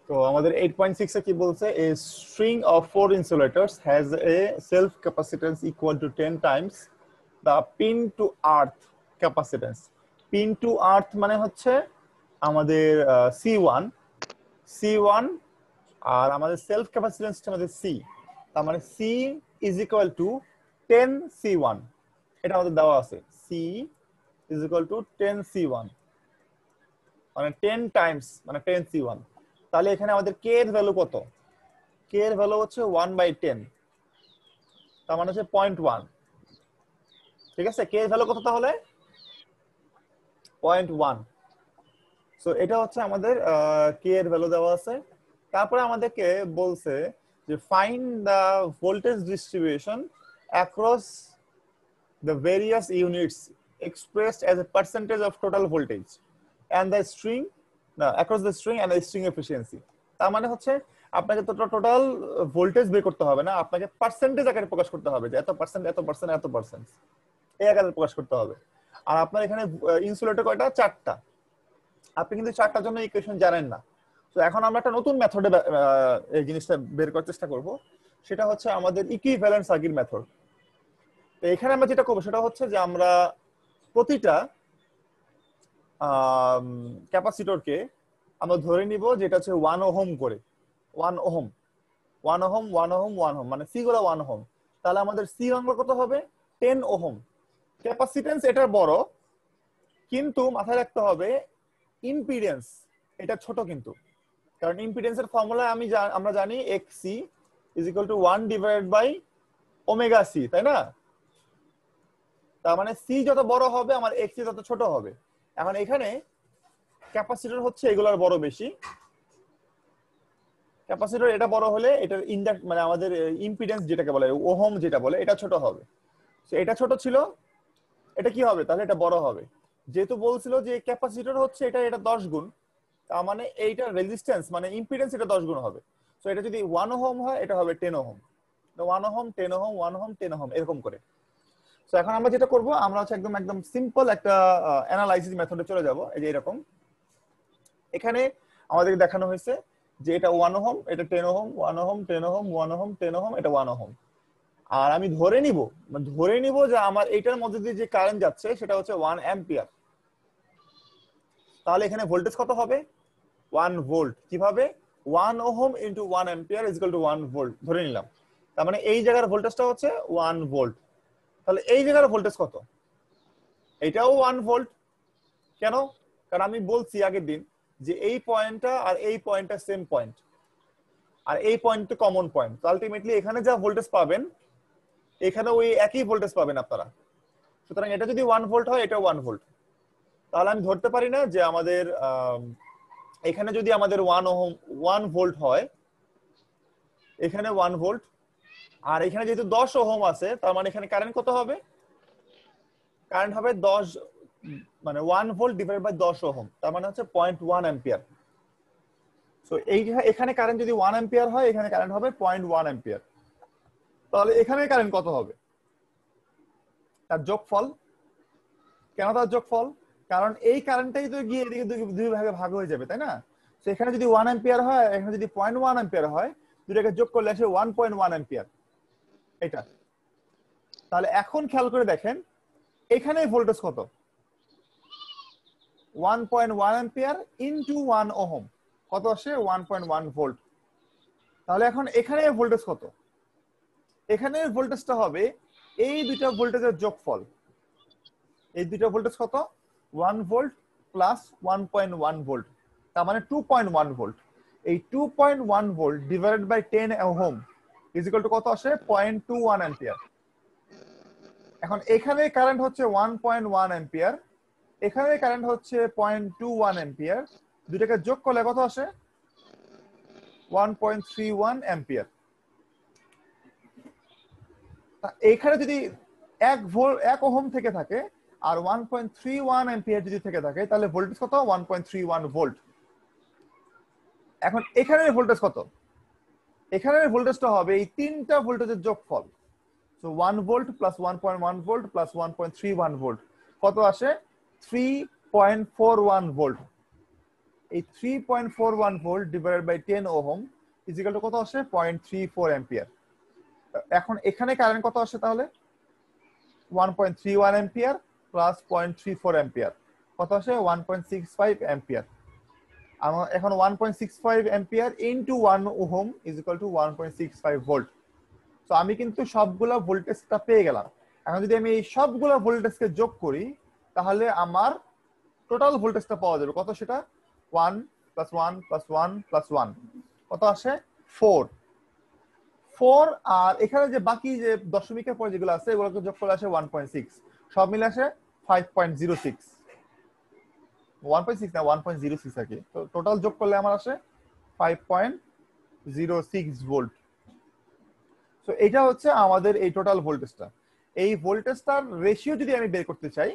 তো আমাদের 8.6 এ কি বলছে, a string of four insulators has a self capacitance equal to 10 times the pin to earth capacitance. pin to earth মানে হচ্ছে আমাদের C1 C1 আর আমাদের সেলফ ক্যাপাসিট্যান্স আমাদের C, তার মানে C is equal to 10 C1, এটা আমাদের দেওয়া আছে। C is equal to 10 C1 মানে 10 টাইমস মানে 10 C1। তাহলে এখানে আমাদের k এর ভ্যালু কত? k এর ভ্যালু হচ্ছে 1/10, তার মানে হচ্ছে 0.1। ঠিক আছে, k এর ভ্যালু কত তাহলে? 0.1। সো এটা হচ্ছে আমাদের k এর ভ্যালু দেওয়া আছে। তারপরে আমাদেরকে বলছে যে find the voltage distribution across the various units expressed as a percentage of total voltage and the string across the string and the string efficiency। তার মানে হচ্ছে আপনাকে তো টোটাল ভোল্টেজ বের করতে হবে না, আপনাকে পার্সেন্টেজ আকারে প্রকাশ করতে হবে যে এত পার্সেন্ট এত পার্সেন্ট এত পার্সেন্ট, এই আকারে প্রকাশ করতে হবে। আর আপনার এখানে ইনসুলেটর কয়টা? 4টা। আপনি কিন্তু 4টার জন্য ইকুয়েশন জানেন না। তো এখন আমরা একটা নতুন মেথডে এই জিনিসটা বের করার চেষ্টা করব, সেটা হচ্ছে আমাদের ইকুইভ্যালেন্ট সার্কিট মেথড। তো এখানে আমরা যেটা করবো সেটা হচ্ছে যে আমরা প্রতিটা ক্যাপাসিটরকে আমরা ধরে নিব যেটা হচ্ছে 1 ওহম করে, 1 ওহম 1 ওহম 1 ওহম 1 ওহম, মানে সি গুলো 1 ওহম। তাহলে আমাদের সি অঙ্ক কত হবে? 10 ওহম। ক্যাপাসিটেন্স এটা বড়, কিন্তু মাথায় রাখতে হবে ইম্পিডেন্স এটা ছোট কিন্তু, কারণ ইম্পিডেন্সের ফর্মুলা আমরা জানি XC is equal to 1 divided by omega C, তাই না? তার মানে সি যত বড় হবে আমার এক্সসি তত ছোট হবে। এখন এখানে ক্যাপাসিটর হচ্ছে এগুলোর বড় বেশি, ক্যাপাসিটর এটা বড় হলে এটার ইন্ডাক্ট মানে আমাদের ইম্পিডেন্স যেটাকে বলে ওহম যেটা বলে এটা ছোট হবে। তো এটা ছোট ছিল, এটা কি হবে তাহলে? এটা বড় হবে। যেহেতু বলছিল যে ক্যাপাসিটর হচ্ছে এটা 10 গুণ, তার মানে এইটার রেজিস্ট্যান্স মানে ইম্পিডেন্স এটা 10 গুণ হবে। সো এটা যদি 1 ওহম হয় এটা হবে 10 ohm. 1 ohm 10 ohm 1 ohm 10 ohm এরকম করে। তো এখন আমরা যেটা করব, আমরা হচ্ছে একদম একদম সিম্পল একটা অ্যানালাইসিস মেথডে চলে যাব। এই যে এরকম এখানে আমাদের দেখানো হয়েছে যে এটা 1 ওহম, এটা 10 ohm, 1 ohm 10 ohm 1 ohm 10 ohm, এটা 1 ওহম। আর আমি ধরে নিব যে আমার এটার মধ্যে দিয়ে যে কারেন্ট যাচ্ছে সেটা হচ্ছে 1 অ্যাম্পিয়ার। তাহলে এখানে ভোল্টেজ কত হবে? 1 ভোল্ট। কিভাবে? 1 ohm into 1 ampere is equal to 1 volt ধরে নিলাম। তার মানে এই জায়গার ভোল্টেজটা হচ্ছে 1 ভোল্ট। তাহলে এই জায়গার ভোল্টেজ কত? এটাও 1 ভোল্ট। কেন? কারণ আমি বলছি আগের দিন যে এই পয়েন্টটা আর এই পয়েন্টটা সেম পয়েন্ট, আর এই পয়েন্ট তো কমন পয়েন্ট। তো আলটিমেটলি এখানে যা ভোল্টেজ পাবেন এখানে ওই একই ভোল্টেজ পাবেন আপনারা। সুতরাং এটা যদি 1 ভোল্ট হয় এটাও 1 ভোল্ট। তাহলে আমি ধরতে পারি না যে আমাদের এখানে যদি আমাদের 1 ভোল্ট হয়, এখানে 1 ভোল্ট, আর এখানে যেহেতু 10 ওহম আছে তার মানে এখানে কারেন্ট কত হবে? কারেন্ট হবে 10 মানে 1 ভোল্ট ডিভাইড বাই 10 ওহম, তার মানে হচ্ছে 0.1 অ্যাম্পিয়ার। সো এখানে কারেন্ট যদি 1 অ্যাম্পিয়ার হয় এখানে কারেন্ট হবে 0.1 অ্যাম্পিয়ার। তাহলে এখানে কারেন্ট কত হবে? তার যোগফল। কেন তার যোগফল? কারণ এই কারেন্টটাই তো গিয়ে এদিকে দুই ভাগে ভাগ হয়ে যাবে, তাই না? তো এখানে যদি 1 অ্যাম্পিয়ার হয়, এখানে যদি 0.1 অ্যাম্পিয়ার হয়, দুটাকে যোগ করলে আসে 1.1 অ্যাম্পিয়ার এটা। তাহলে এখন খেয়াল করে দেখেন এখানে ভোল্টেজ কত? 1.1 অ্যাম্পিয়ার ইনটু 1 ওহম কত আসে? 1.1 ভোল্ট। তাহলে এখন এখানে ভোল্টেজ কত? এখানে ভোল্টেজটা হবে এই দুইটা ভোল্টেজের যোগফল। এই দুইটা ভোল্টেজ কত? 1 ভোল্ট প্লাস 1.1 ভোল্ট, তার মানে 2.1 ভোল্ট। এই 2.1 volt divided by 10 ohm is equal to কত আসে? 0.21 অ্যাম্পিয়ার। এখন এখানে কারেন্ট হচ্ছে 1.1 অ্যাম্পিয়ার, এখানে কারেন্ট হচ্ছে 0.21 অ্যাম্পিয়ার, দুটাকে যোগ করলে কত আসে? 1.31 অ্যাম্পিয়ার। এইখানে যদি 1 ওহম থেকে থাকে আর 1.31 অ্যাম্পিয়ার যদি থেকে থাকে তাহলে ভোল্টেজ কত? 1.31 ভোল্ট। এখন এখানের ভোল্টেজ কত? এখানের ভোল্টেজটা হবে এই তিনটা ভোল্টেজের যোগফল। So 1 volt plus 1.1 volt plus 1.31 volt কত আসে? 3.41 ভোল্ট। এই 3.41 volt divided by 10 ohm is equal to কত আসে 0.34 অ্যাম্পিয়ার। এখন এখানে কারেন্ট কত আসে তাহলে 1.31 অ্যাম্পিয়ার প্লাস 0.34 অ্যাম্পিয়ার কত আসে 1.65 অ্যাম্পিয়ার। এখন 1.65 ampere into 1 ohm is equal two 1.65 volt. তো আমি কিন্তু সবগুলা ভোল্টেজটা পেয়ে গেলাম। এখন যদি আমি এই সবগুলা ভোল্টেজকে যোগ করি তাহলে আমার টোটাল ভোল্টেজটা পাওয়া যাবে কত, সেটা 1 প্লাস 1 প্লাস 1 প্লাস 1 কত আসে 4। আর এখানে যে বাকি যে দশমিকের পরে যেগুলো আছে এগুলোকে যোগ করলে আসে 1.6, সব মিলে আসে 5.06, 1.6 না 1.06 আর কি। তো টোটাল যোগ করলে আমার আসে 5.06 ভোল্ট। তো এটা হচ্ছে আমাদের এই টোটাল ভোল্টেজটা। এই ভোল্টেজটার রেশিও যদি আমি বের করতে চাই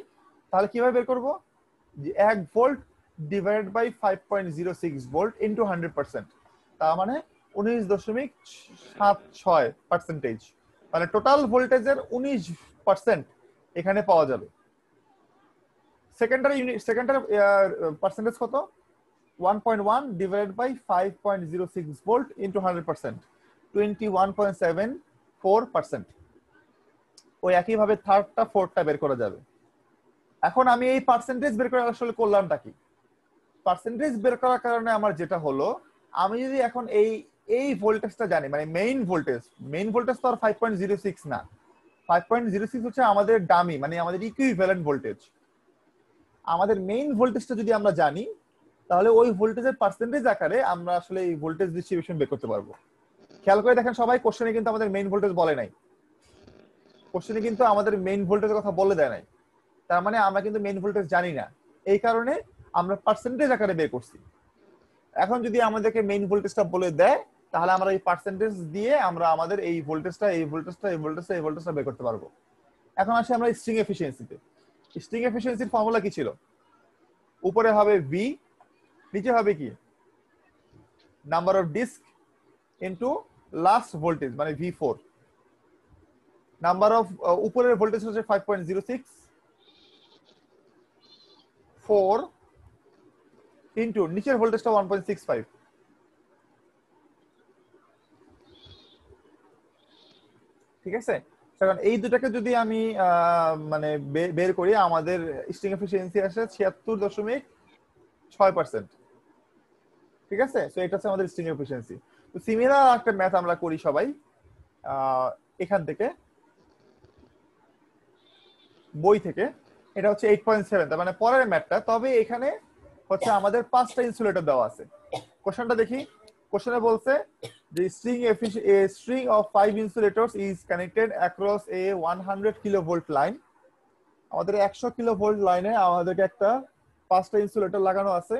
তাহলে কিভাবে বের করব, যে 1 volt divided by 5.06 volt into 100%, তার মানে 19.76%, মানে টোটাল ভোল্টেজের 19% এখানে পাওয়া যাবে। সেকেন্ডারি পার্সেন্টেজ কত 1.1 ডিভাইডেড বাই 5.06 ভোল্ট ইনটু 100%, 21.74%। ওই একইভাবে থার্ডটা ফোর্থটা বের করা যাবে। এখন আমি এই পার্সেন্টেজ বের করে আসলে করলামটা কি, পার্সেন্টেজ বের করার কারণে আমার যেটা হলো, আমি যদি এখন এই ভোল্টেজটা জানি, মানে মেইন ভোল্টেজ তো আর 5.06 না, 5.06 হচ্ছে আমাদের ডামি, মানে আমাদের ইকুইভ্যালেন্ট ভোল্টেজ। আমাদের মেইন ভোল্টেজটা যদি আমরা জানি তাহলে ওই ভোল্টেজের পার্সেন্টেজ আকারে আমরা আসলে এই ভোল্টেজ ডিস্ট্রিবিউশন বের করতে পারবো। খেয়াল করে দেখেন সবাই, কোশ্চেনে কিন্তু আমাদের মেইন ভোল্টেজ বলে নাই, কোশ্চেনে কিন্তু আমাদের মেইন ভোল্টেজের কথা বলে দেয় নাই। তার মানে আমরা কিন্তু মেইন ভোল্টেজ জানি না, এই কারণে আমরা পার্সেন্টেজ আকারে বের করছি। এখন যদি আমাদেরকে মেইন ভোল্টেজটা বলে দেয় তাহলে আমরা এই পার্সেন্টেজ দিয়ে আমরা আমাদের এই ভোল্টেজটা বের করতে পারবো। এখন আসি আমরা স্ট্রিং এফিসিয়েন্সিতে। স্ট্রিং এফিসিয়েন্সির ফর্মুলা কি ছিল, উপরে হবে ভি, নিচে হবে কি number of disc into last voltage মানে V4। নাম্বার অফ উপরের ভোল্টেজ হচ্ছে 5.06, 4 ইনটু নিচের ভোল্টেজটা 1.65। ঠিক আছে, এখন এই দুটাকে যদি আমি মানে বের করি আমাদের স্ট্রিং এফিসিয়েন্সি আসে 76.6%। ঠিক আছে, তো এটা হচ্ছে আমাদের স্ট্রিং এফিসিয়েন্সি। তো সিমিলার একটা ম্যাথ আমরা করি সবাই এখান থেকে বই থেকে, এটা হচ্ছে 8.7, তার মানে পরের ম্যাথটা। তবে এখানে হচ্ছে আমাদের 5টা ইনসুলেটর দেওয়া আছে। কোশ্চেনটা দেখি, কোশ্চেনে বলছে যে string of 5 insulators is connected across a 100 kilovolt line। আমাদের 100 কিলোভোল্ট লাইনে আমাদেরকে একটা 5টা ইনসুলেটর লাগানো আছে।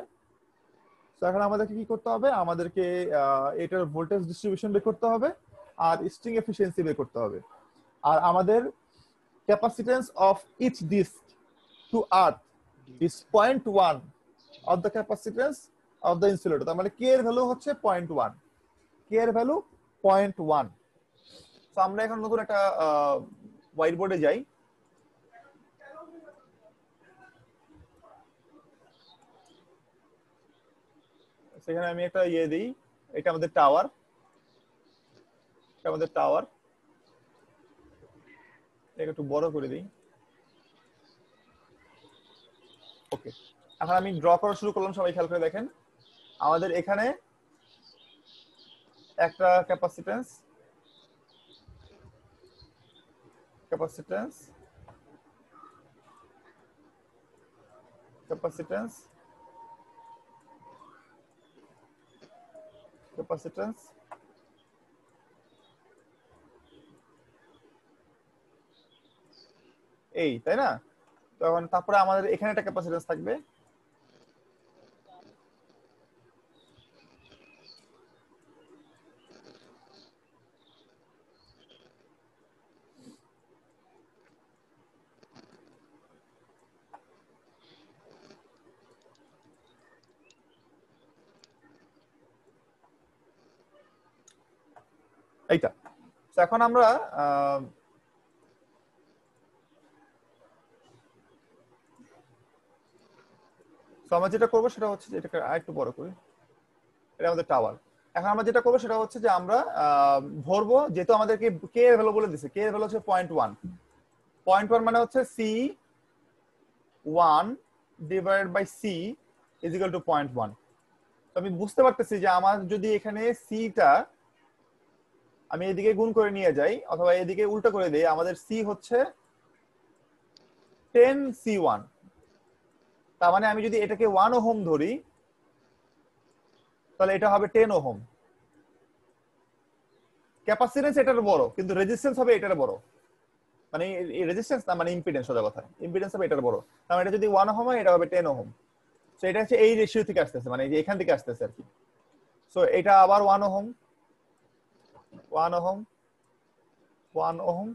তো এখন আমাদেরকে কি করতে হবে, আমাদেরকে এটার ভোল্টেজ ডিস্ট্রিবিউশন বের করতে হবে আর স্ট্রিং এফিসিয়েন্সি বের করতে হবে। আর আমাদের capacitance of each disk to earth is 0.1 of the capacitance of the insulator। তার মানে k এর ভ্যালু হচ্ছে 0.1, k এর ভ্যালু 0.1। তো আমরা এখন নতুন একটা হোয়াইট বোর্ডে যাই। সেখানে আমি একটা দিই, এটা আমাদের টাওয়ার, এটা একটু বড় করে দিই। ওকে, এখন আমি ড্র করা শুরু করলাম, সবাই খেয়াল করে দেখেন। আমাদের এখানে একটা ক্যাপাসিট্যান্স এই, তাই না? তখন তারপরে আমাদের এখানে একটা ক্যাপাসিট্যান্স থাকবে, এইটা। তো এখন আমরা তো আমরা যেটা করবো সেটা হচ্ছে যে এটাকে আরেকটু বড় করি, এটা আমাদের টাওয়ার। এখন আমরা যেটা করবো সেটা হচ্ছে যে আমরা ধরবো, যেহেতু আমাদেরকে কে এর ভ্যালু বলে দিছে, কে এর ভ্যালু হচ্ছে 0.1, 0.1 মানে হচ্ছে C1 divided by C is equal to 0.1। তো আমি বুঝতে পারতেছি যে আমার যদি এখানে সিটা আমি এদিকে গুণ করে নিয়ে যাই অথবা এদিকে উল্টো করে দেই, আমাদের সি হচ্ছে 10C1। তার মানে আমি যদি এটাকে 1 ওহম ধরি তাহলে এটা হবে 10 ওহম। ক্যাপাসিট্যান্স এটার বড় কিন্তু রেজিস্ট্যান্স হবে এটার বড়, মানে এই রেজিস্ট্যান্স না মানে ইম্পিডেন্স, সোজা কথা ইম্পিডেন্স হবে এটার বড়। তার এটা যদি 1 ওহম হয় এটা হবে 10 ওহম। সো এটা হচ্ছে এই রেশিও থেকে আসতেছে, মানে এই যে এখান থেকে আসতেছে আর কি। সো এটা আবার 1 ওহম 1 ওহম 1 ওহম,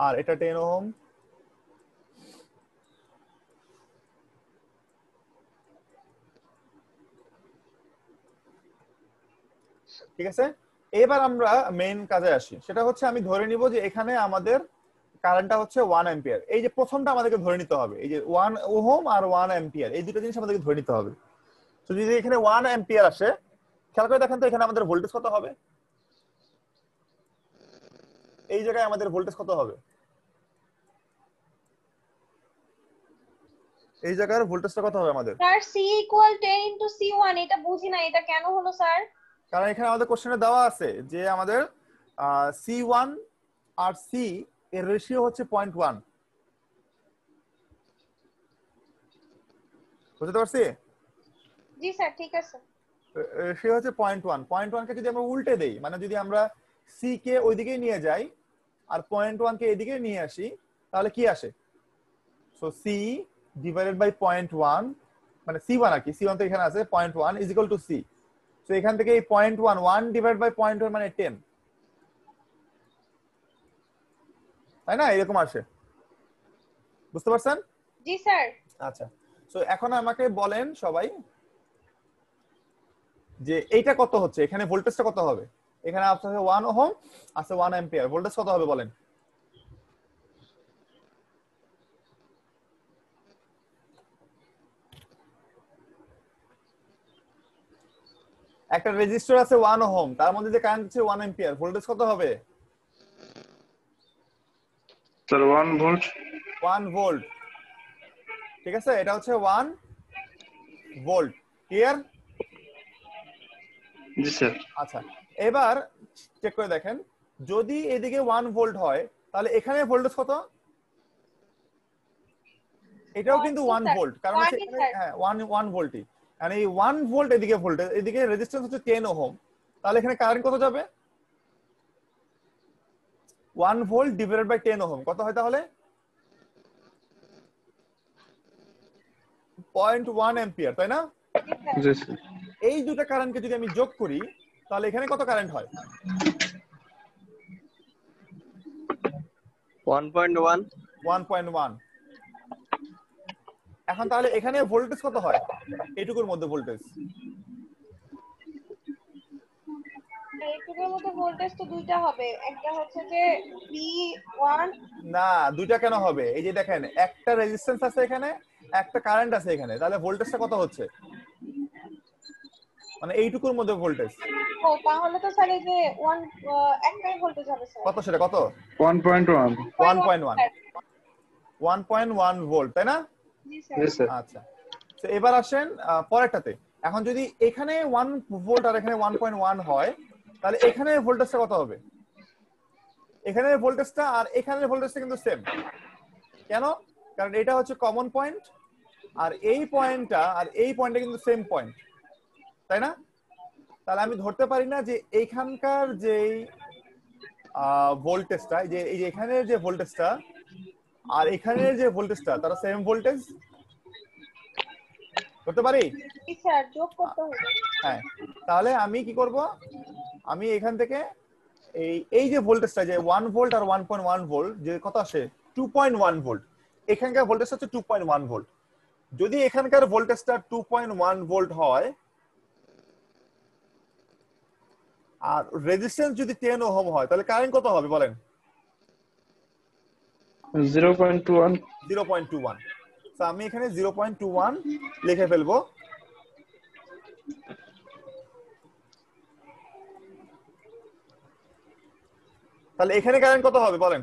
আর এটা 10 ওহম। ঠিক আছে, এবার আমরা মেইন কাজে আসি, সেটা হচ্ছে আমি ধরে নিব যে এখানে আমাদের কারেন্টটা হচ্ছে 1 অ্যাম্পিয়ার। এই যে প্রথমটা আমাদেরকে ধরে নিতে হবে, এই যে 1 ওহম আর 1 অ্যাম্পিয়ার, এই দুটো জিনিস আমাদেরকে ধরে নিতে হবে। তো যদি এখানে 1 অ্যাম্পিয়ার আসে, খেয়াল করে দেখেন তো এখানে আমাদের ভোল্টেজ কত হবে, এই জায়গায় আমাদের ভোল্টেজ কত হবে, এই জায়গার ভোল্টেজটা কত হবে আমাদের? Sir C equal 10 into C1, এটা বুঝি না, এটা কেন হলো স্যার? কারণ এখানে আমাদের কোশ্চেনে দেওয়া আছে যে আমাদের C1 আর C এর রেশিও হচ্ছে 0.1। বুঝতে পারছি? জি স্যার, ঠিক আছে। রেশিও হচ্ছে 0.1। 0.1 কে যদি আমরা উল্টে দেই, মানে যদি আমরা C কে ওইদিকে নিয়ে যাই আর 0.1 কে এদিকে নিয়ে আসি, তাহলে কি আসে? সো C ডিভাইডেড বাই 0.1, মানে C1 আর কি, C1 তো এখানে আছে, 0.1 is equal two C। So এখান থেকে এই 0.1 1 ডিভাইড বাই 0.1 মানে 10, তাই না? এরকম আসে, বুঝতে পারছেন? জি স্যার। আচ্ছা, সো এখন আমাকে বলেন সবাই যে এইটা কত হচ্ছে, এখানে ভোল্টেজটা কত হবে? এখানে আছে 1 ওহম, আছে 1 অ্যাম্পিয়ার, ভোল্টেজ কত হবে বলেন? একটা রেজিস্টর আছে 1 ওহম, তার মধ্যে যে কারেন্ট হচ্ছে 1 অ্যাম্পিয়ার, ভোল্টেজ কত হবে? Sir 1 volt. 1 ভোল্ট। ঠিক আছে, এটা হচ্ছে 1 ভোল্ট। ক্লিয়ার? জি স্যার। আচ্ছা, এবার চেক করে দেখেন, যদি এদিকে 1 ভোল্ট হয় তাহলে এখানে ভোল্টেজ কত? এটাও কিন্তু 1 ভোল্ট, কারণ হচ্ছে এখানে হ্যাঁ 1 ভোল্টই, মানে এই 1 ভোল্ট এদিকে ভোল্টেজ, এদিকে রেজিস্ট্যান্স হচ্ছে 10 ওহম, তাহলে এখানে কারেন্ট কত যাবে? 1 ভোল্ট ডিভাইডেড বাই 10 ওহম কত হয় তাহলে? 0.1 অ্যাম্পিয়ার, তাই না? জি স্যার। এই দুটো কারেন্টকে যদি আমি যোগ করি তাহলে এখানে কত কারেন্ট হয়? 1.1। 1.1। এখন তাহলে এখানে ভোল্টেজ কত হয় এইটুকুর মধ্যে ভোল্টেজ? এইটুকুর মধ্যে ভোল্টেজ তো দুইটা হবে, একটা হচ্ছে যে V1। না, দুইটা কেন হবে? এই যে দেখেন একটা রেজিস্ট্যান্স আছে এখানে, একটা কারেন্ট আছে এখানে, তাহলে ভোল্টেজটা কত হচ্ছে? মানে এইটুকুর মধ্যে ভোল্টেজ ও তাহলে তো স্যার এই যে 1 একটাই ভোল্টেজ হবে স্যার। কত, সেটা কত? 1.1। 1.1 1.1 ভোল্ট, তাই না? জি জি স্যার। স্যার। আচ্ছা, তো এবার আসেন পরেরটাতে। এখন যদি এখানে 1 ভোল্ট আর এখানে 1.1 হয় তাহলে এখানে ভোল্টেজটা কত হবে? এখানের ভোল্টেজটা আর এখানের ভোল্টেজটা কিন্তু সেম। কেন? কারণ এটা হচ্ছে কমন পয়েন্ট, আর এই পয়েন্টটা আর এই পয়েন্টটা কিন্তু সেম পয়েন্ট, তাই না? তাহলে আমি ধরতে পারি না যে এইখানকার যে ভোল্টেজটা, এই যে এখানের যে ভোল্টেজটা আর এখানের যে ভোল্টেজটা তারা সেম ভোল্টেজ করতে পারি? জি স্যার, যোগ করতে হবে। হ্যাঁ, তাহলে আমি কি করব, আমি এখান থেকে এই এই যে ভোল্টেজটা যে 1 ভোল্ট আর 1.1 ভোল্ট যে কত আসে 2.1 ভোল্ট, এখানকার ভোল্টেজ হচ্ছে 2.1 ভোল্ট। যদি এখানকার ভোল্টেজটা 2.1 ভোল্ট হয় আর রেজিস্ট্যান্স যদি 10 ওহম হয় তাহলে কারেন্ট কত হবে বলেন? 0.21। 0.21। তো আমি এখানে 0.21 লিখে ফেলবো। তাহলে এখানে কারেন্ট কত হবে বলেন?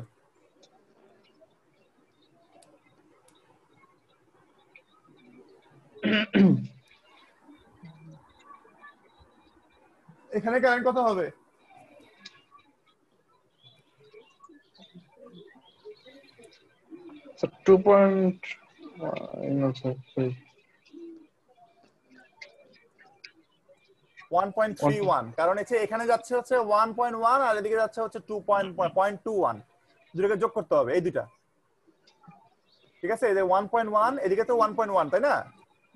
এখানে কারেন্ট কত হবে? So 2 point, no, sorry. 1.31, কারণ এখানে যাচ্ছে হচ্ছে 1.1 আর এদিকে যাচ্ছে হচ্ছে 2.21, দুটোকে যোগ করতে হবে এই দুটা। ঠিক আছে, এই যে 1.1 এদিকে তো 1.1 তাই না,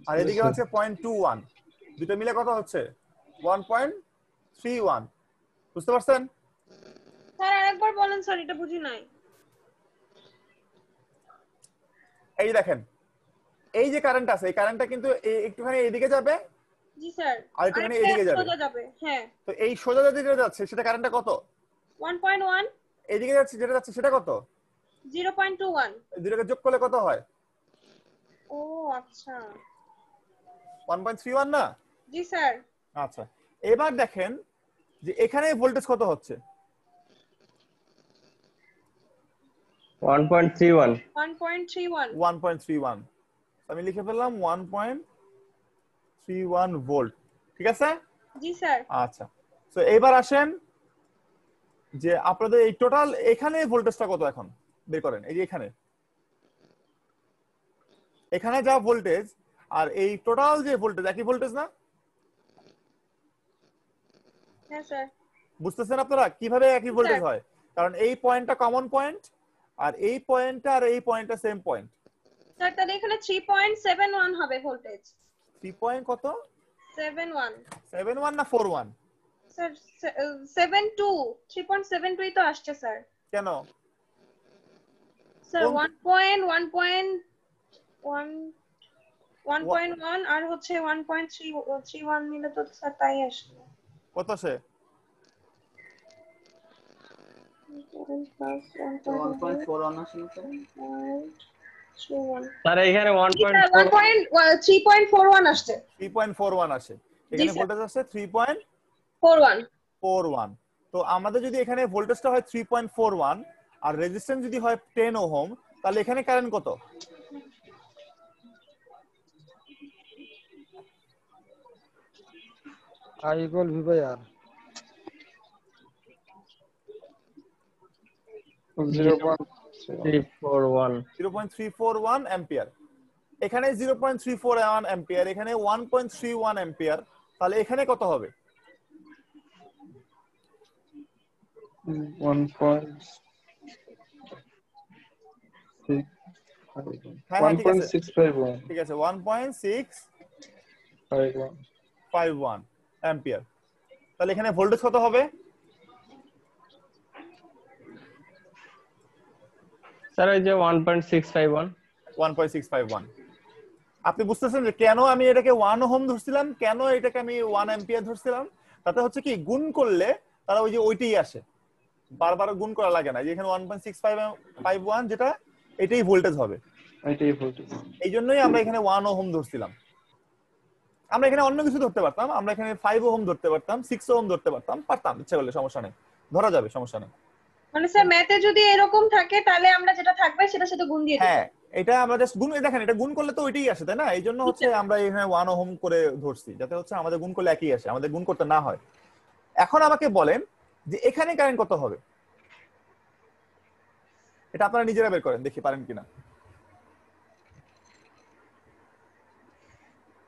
আর এদিকে হচ্ছে 0.21, দুটো মিলে কত হচ্ছে 1.31। বুঝতে পারছেন? স্যার আরেকবার বলেন স্যার, এটা বুঝি নাই। এই যে দেখেন, এই যে কারেন্ট আছে, এই কারেন্টটা কিন্তু একটুখানি এইদিকে যাবে জি স্যার, আর একটুখানি এদিকে যাবে। সোজা যাবে। হ্যাঁ, তো এই সোজা যেটা যাচ্ছে সেটা কারেন্টটা কত? 1.1। এদিকে যাচ্ছে যেটা যাচ্ছে সেটা কত? 0.21। দুটোকে যোগ করলে কত হয়? ও আচ্ছা, 1.31 না? জি স্যার। আচ্ছা, এবার দেখেন যে এখানে ভোল্টেজ কত হচ্ছে? 1.31 1.31। আমি লিখে ফেললাম 1.31 ভোল্ট। ঠিক আছে? জি স্যার। আচ্ছা, তো এবার আসেন যে আপনাদের এই টোটাল এখানে ভোল্টেজটা কত এখন বের করেন। এই যে এখানে যা ভোল্টেজ আর এই টোটাল যে ভোল্টেজ একই ভোল্টেজ না? হ্যাঁ স্যার। বুঝতেছেন আপনারা কিভাবে একই ভোল্টেজ স্যার। হয়? কারণ এই পয়েন্টটা কমন পয়েন্ট আর এই পয়েন্টটা আর এই পয়েন্টটা সেম পয়েন্ট। স্যার তাহলে এখানে 3.71 হবে ভোল্টেজ। 3 পয়েন্ট কত? 71। 71 না 41? স্যার 72, 3.72 ই তো আসছে স্যার। কেন? স্যার কোন 1.1 আর হচ্ছে 1.31 মিলে তো স্যার তাই আসবে। কত সে? 1.41 আসলে তো। স্যার এখানে 3.41 আসছে। 3.41 আসে। জি এখানে স্যার। ভোল্টেজ আছে 41। 3.41। তো আমাদের যদি এখানে ভোল্টেজটা হয় 3.41 আর রেজিস্ট্যান্স যদি হয় 10 ওহম, তাহলে এখানে কারেন্ট কত? I equal V by R. 0.341 0.341 ampere. এখানে 0.341 অ্যাম্পিয়ার, এখানে 1.31 অ্যাম্পিয়ার, তাহলে এখানে কত হবে? 1.651 ঠিক আছে 1.651 অ্যাম্পিয়ার। তাহলে এখানে ভোল্টেজ কত হবে? স্যার ওই যে 1.651 1.651। আপনি বুঝতেছেন যে কেন আমি এটাকে 1 ওহম ধরছিলাম, কেন এটাকে আমি 1 অ্যাম্পিয়ার ধরছিলাম? তাতে হচ্ছে কি গুণ করলে তারা ওই যে ওইটাই আসে, বারবার গুণ করা লাগে না। যে এখানে 1.651 যেটা এটাই ভোল্টেজ হবে, এটাই ভোল্টেজ। এই জন্যই আমরা এখানে 1 ওহম ধরছিলাম। আমরা এখানে অন্য কিছু ধরতে পারতাম, আমরা এখানে 5 ওহম ধরতে পারতাম, 6 ওহম ধরতে পারতাম, ইচ্ছা করলে সমস্যা নেই, ধরা যাবে, সমস্যা নেই। মানে স্যার ম্যাথে যদি এরকম থাকে তাহলে আমরা যেটা থাকবে সেটার সাথে গুণ দিয়ে দেব। হ্যাঁ, এটা আমরা জাস্ট গুণ, দেখেন এটা গুণ করলে তো ওইটাই আসে তাই না? এই জন্য হচ্ছে আমরা এখানে 1 ওহম করে ধরছি, যাতে হচ্ছে আমাদের গুণ করলে একই আসে, আমাদের গুণ করতে না হয়। এখন আমাকে বলেন যে এখানে কারেন্ট কত হবে? এটা আপনারা নিজেরা বের করেন, দেখি পারেন কিনা।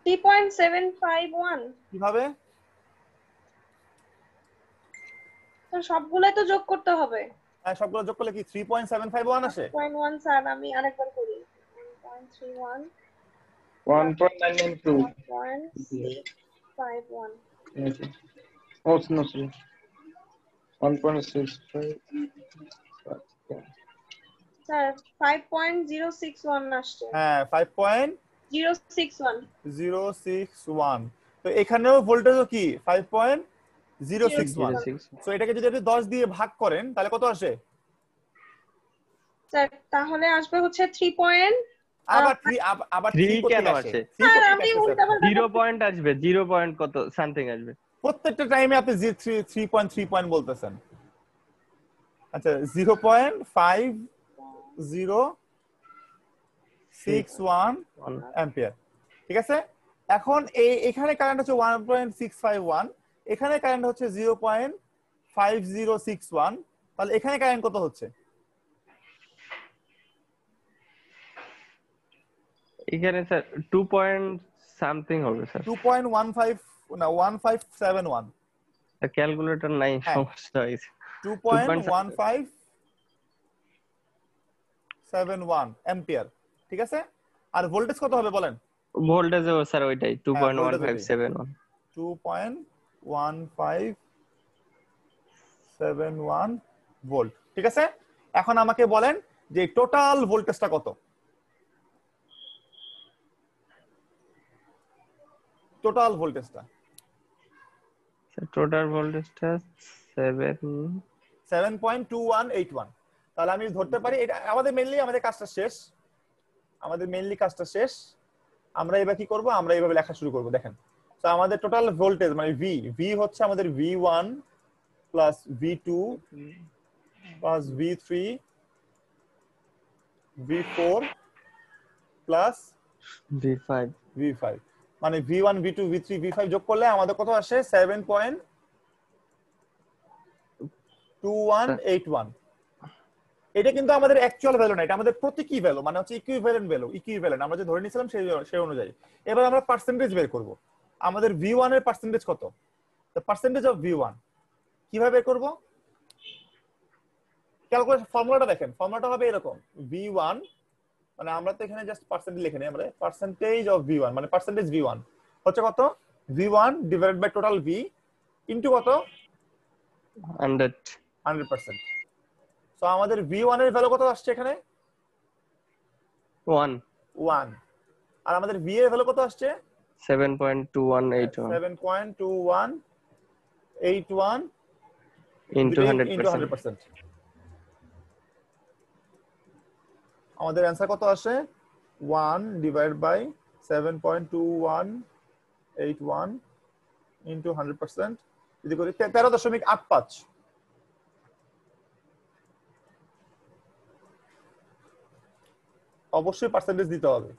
3.751। কিভাবে? তো সবগুলাই তো যোগ করতে হবে। হ্যাঁ, সবগুলো যোগ করলে কি 3.751 আসে? 1.1 স্যার আমি আরেকবার করি। 1.31 1.992 1.651। Oh, no, sorry. 1.65. স্যার 5.061 আসছে। হ্যাঁ, 061। 5.061। তো এখানেও ভোল্টেজও কি 5.061। 0.6 সো এটাকে যদি আপনি 10 দিয়ে ভাগ করেন তাহলে কত আসে? স্যার তাহলে আসবে হচ্ছে 3.4 আবার 3 আবার 3 3 কেন কেন আসে? আসে? 3 স্যার কোথা আমি থেকে আসে? উল্টাপাল্টা 0 পয়েন্ট আসবে, 0 পয়েন্ট কত সামথিং আসবে। প্রত্যেকটা টাইমে আপনি 3 পয়েন্ট বলতেছেন। আচ্ছা 0.5061 অ্যাম্পিয়ার, ঠিক আছে। এখন এখানে কারেন্ট হচ্ছে 1.651, এখানে কারেন্ট হচ্ছে 0.5061, তাহলে এখানে কারেন্ট কত হচ্ছে? এখানে স্যার 2 পয়েন্ট সামথিং হবে স্যার। 2.15 না 1571, ক্যালকুলেটর নাই, হ্যাঁ সমস্যা হয়েছে। 2.1571 অ্যাম্পিয়ার, ঠিক আছে। আর ভোল্টেজ কত হবে বলেন? ভোল্টেজও স্যার ওইটাই হ্যাঁ ভোল্টেজ 2.1571। 2.1571 ভোল্ট, ঠিক আছে। এখন আমাকে বলেন যে টোটাল ভোল্টেজটা কত? টোটাল ভোল্টেজটা টোটাল ভোল্টেজটা 7.2181। তাহলে আমি ধরতে পারি এটা আমাদের কাজটা শেষ, কাজটা শেষ। আমরা এবার কি করব, আমরা এইভাবে লেখা শুরু করব। দেখেন, তো আমাদের টোটাল ভোল্টেজ মানে ভি হচ্ছে আমাদের V1 plus V2 plus V3 V4 plus V5, মানে V1 V2 V3 V5 যোগ করলে আমাদের কত আসে? 7.2181। এটা কিন্তু আমাদের অ্যাকচুয়াল ভ্যালু না, এটা আমাদের প্রতীকী ভ্যালু, মানে হচ্ছে ইকুইভ্যালেন্ট ভ্যালু, আমরা যে ধরে নিয়েছিলাম সেই অনুযায়ী। এবার আমরা পার্সেন্টেজ বের করব। আমাদের V1 এর পার্সেন্টেজ কত? দ্য পার্সেন্টেজ অফ V1 কিভাবে বের করব? ক্যালকুলেশন ফর্মুলাটা দেখেন, ফর্মুলাটা হবে এরকম, V1 মানে আমরা তো এখানে জাস্ট পার্সেন্টেজ লিখে নেই, আমরা পার্সেন্টেজ অফ V1 মানে পার্সেন্টেজ V1 হচ্ছে কত? V1 divided by total V into কত? 100%। সো আমাদের V1 এর ভ্যালু কত আসছে এখানে? 1 আর আমাদের V এর ভ্যালু কত আসছে? 7.2181 7.2181 ইনটু ইনটু 100%। 100%। আমাদের অ্যানসার কত আসে? 1 ডিভাইড বাই 7.2181 ইনটু 100% যদি করি 13.85। অবশ্যই পার্সেন্টেজ দিতে হবে,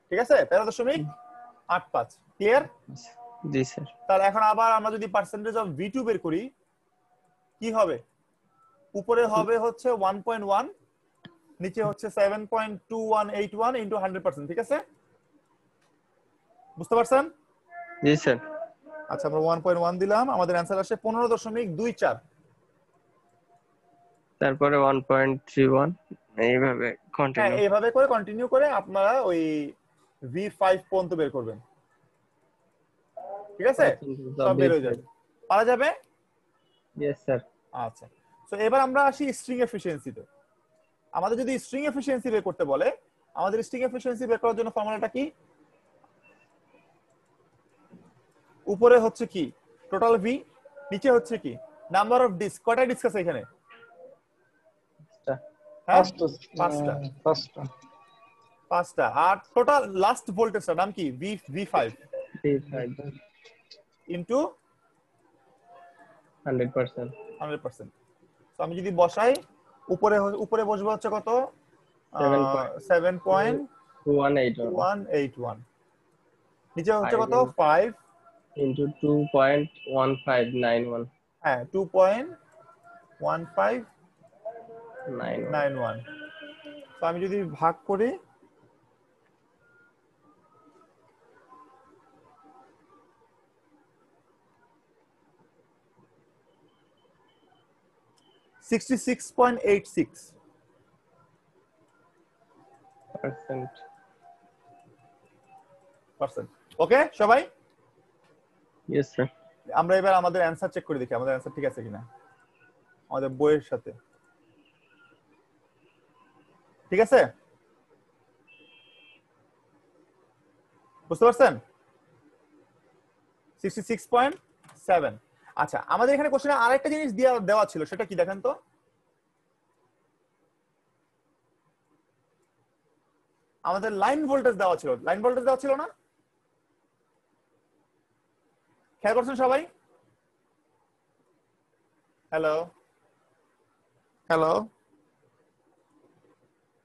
ঠিক আছে। 13.85 ক্লিয়ার? জি স্যার। তাহলে এখন আবার আমরা যদি পার্সেন্টেজ অফ V2 বের করি কি হবে? উপরে হবে হচ্ছে 1.1, নিচে হচ্ছে 7.2181 ইনটু 100%, ঠিক আছে। বুঝতে পারছেন? জি স্যার। আচ্ছা আমরা 1.1 দিলাম, আমাদের অ্যানসার আসে 15.24। তারপরে 1.31 এইভাবে হ্যাঁ কন্টিনিউ। এইভাবে করে কন্টিনিউ করে আপনারা ওই V5 পর্যন্ত বের করবেন, ঠিক আছে। সব বের হয়ে যাবে, পারা যাবে। Yes sir. আচ্ছা, তো এবার আমরা আসি স্ট্রিং এফিসিয়েন্সিতে। আমাদের যদি স্ট্রিং এফিসিয়েন্সি বের করতে বলে, আমাদের স্ট্রিং এফিসিয়েন্সি বের করার জন্য ফর্মুলাটা কি? উপরে হচ্ছে কি টোটাল ভি, নিচে হচ্ছে কি নাম্বার অফ ডিস্ক। কয়টা ডিস্ক আছে এখানে? হ্যাঁ পাঁচটা। আর টোটাল লাস্ট ভোল্টেজটার নাম কি? V5 into 100%। তো আমি যদি বসাই উপরে বসবে হচ্ছে কত? 7.2181। নিচে হচ্ছে কত? 5 ইনটু 2.1591। হ্যাঁ 2.1591। তো আমি যদি ভাগ করি %. ওকে সবাই? Yes sir. আমরা এবার আমাদের অ্যানসার চেক করে দেখি আমাদের অ্যানসার ঠিক আছে কিনা আমাদের বইয়ের সাথে, ঠিক আছে? বুঝতে পারছেন? 66.7। আচ্ছা আমাদের এখানে কোশ্চেনে আরেকটা জিনিস দেওয়া ছিল, সেটা কি দেখেন তো? আমাদের লাইন ভোল্টেজ দেওয়া ছিল, লাইন ভোল্টেজ দেওয়া ছিল না? খেয়াল করছেন সবাই? Hello hello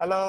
hello